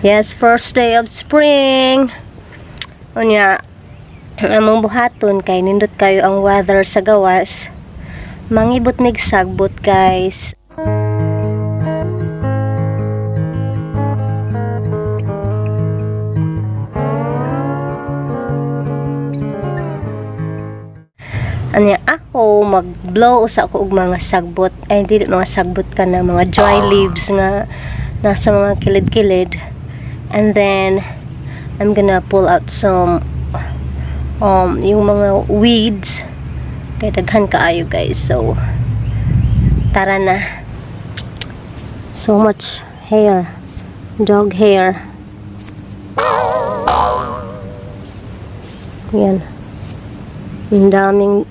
Yes, first day of spring. Unya, ang among buhaton kay nindot kayo ang weather sa gawas. Mangibot mig sagbot, guys. Anya ako mag-blow sa ako og mga sagbot. Ay dili mga sagbot ka na mga dry leaves nga nasa mga kilid-kilid. And then I'm gonna pull out some yung mga weeds. Kay daghan kaayo, guys. So tara na. So much hair. Dog hair. Yan. Ang daming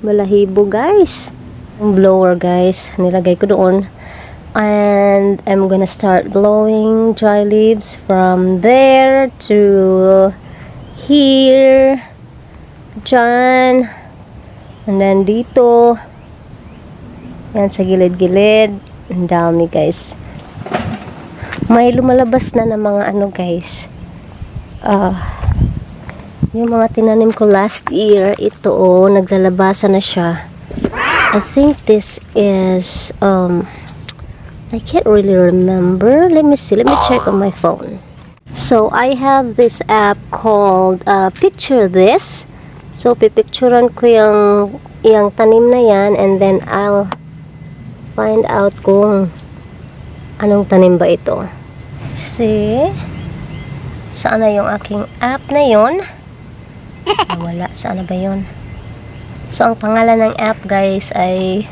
balahibo, guys. Ang blower, guys, nilagay ko doon. And I'm gonna start blowing dry leaves from there to here, dyan, and then dito. Yan sa gilid-gilid. Ang dami, guys. May lumalabas na ng mga guys. Yung mga tinanim ko last year, ito naglalabasan na siya. I think this is, I can't really remember. Let me see. Let me check on my phone. So, I have this app called Picture This. So, pipicturean ko yung tanim na yan, and then I'll find out kung anong tanim ba ito. See? Saan na yung aking app na yun? Wala. Saan ba yun? So, ang pangalan ng app, guys, ay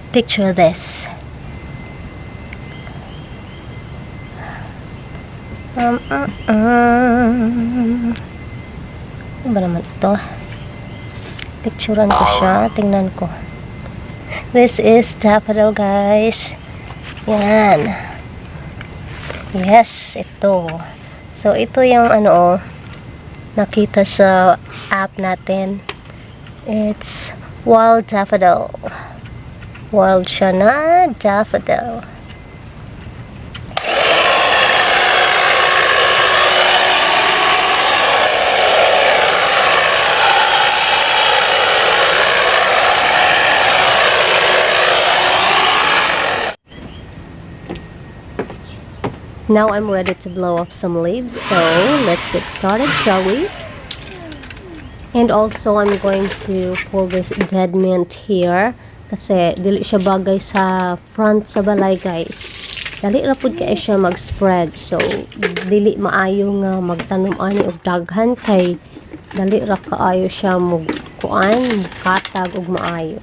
Picture This. Ano ba naman ito? Picturean ko siya. Tingnan ko. This is daffodil, guys. Yan. Yes, ito. So, ito yung nakita sa app natin. It's wild daffodil. Wild siya na daffodil. Now I'm ready to blow off some leaves, so let's get started, shall we? And also, I'm going to pull this dead mint here kasi dili siya bagay sa front sa balay, guys. Dali ra pud kay siya mag-spread, so dili maayo nga magtanom ani og daghan kay dali ra kaayo siya kuan katag og maayo.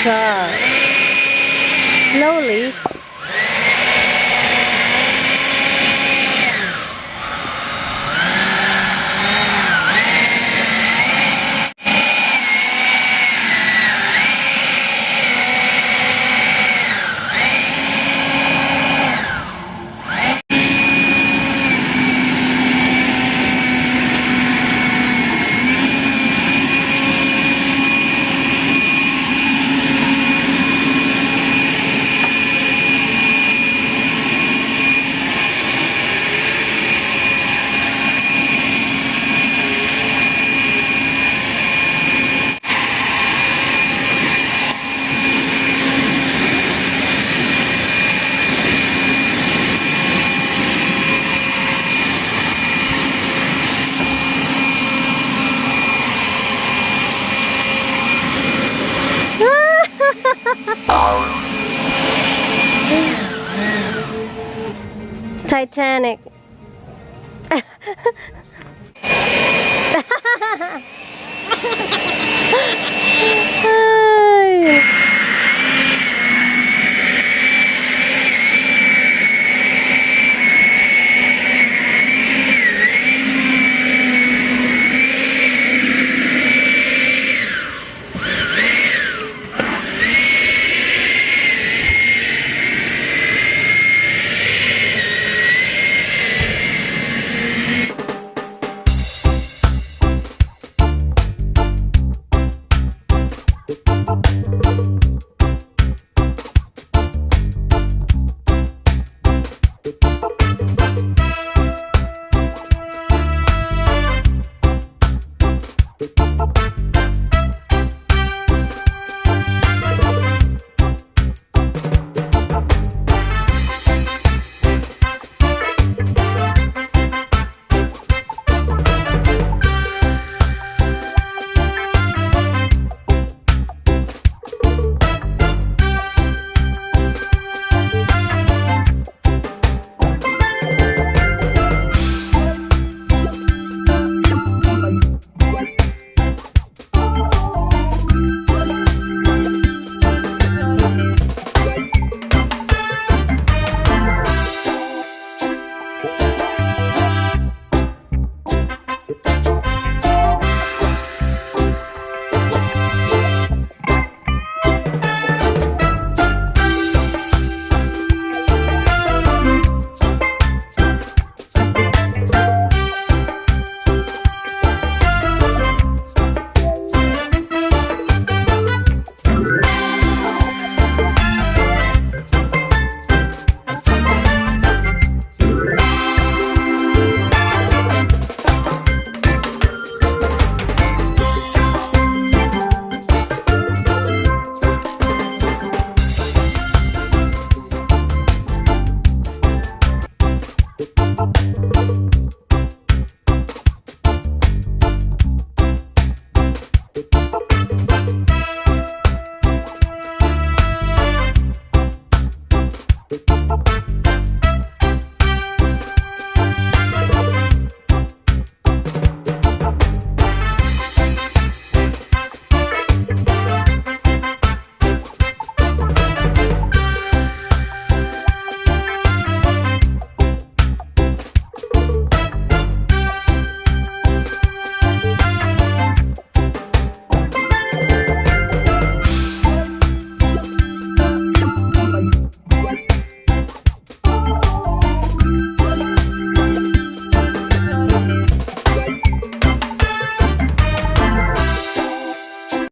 job. Slowly. Titanic.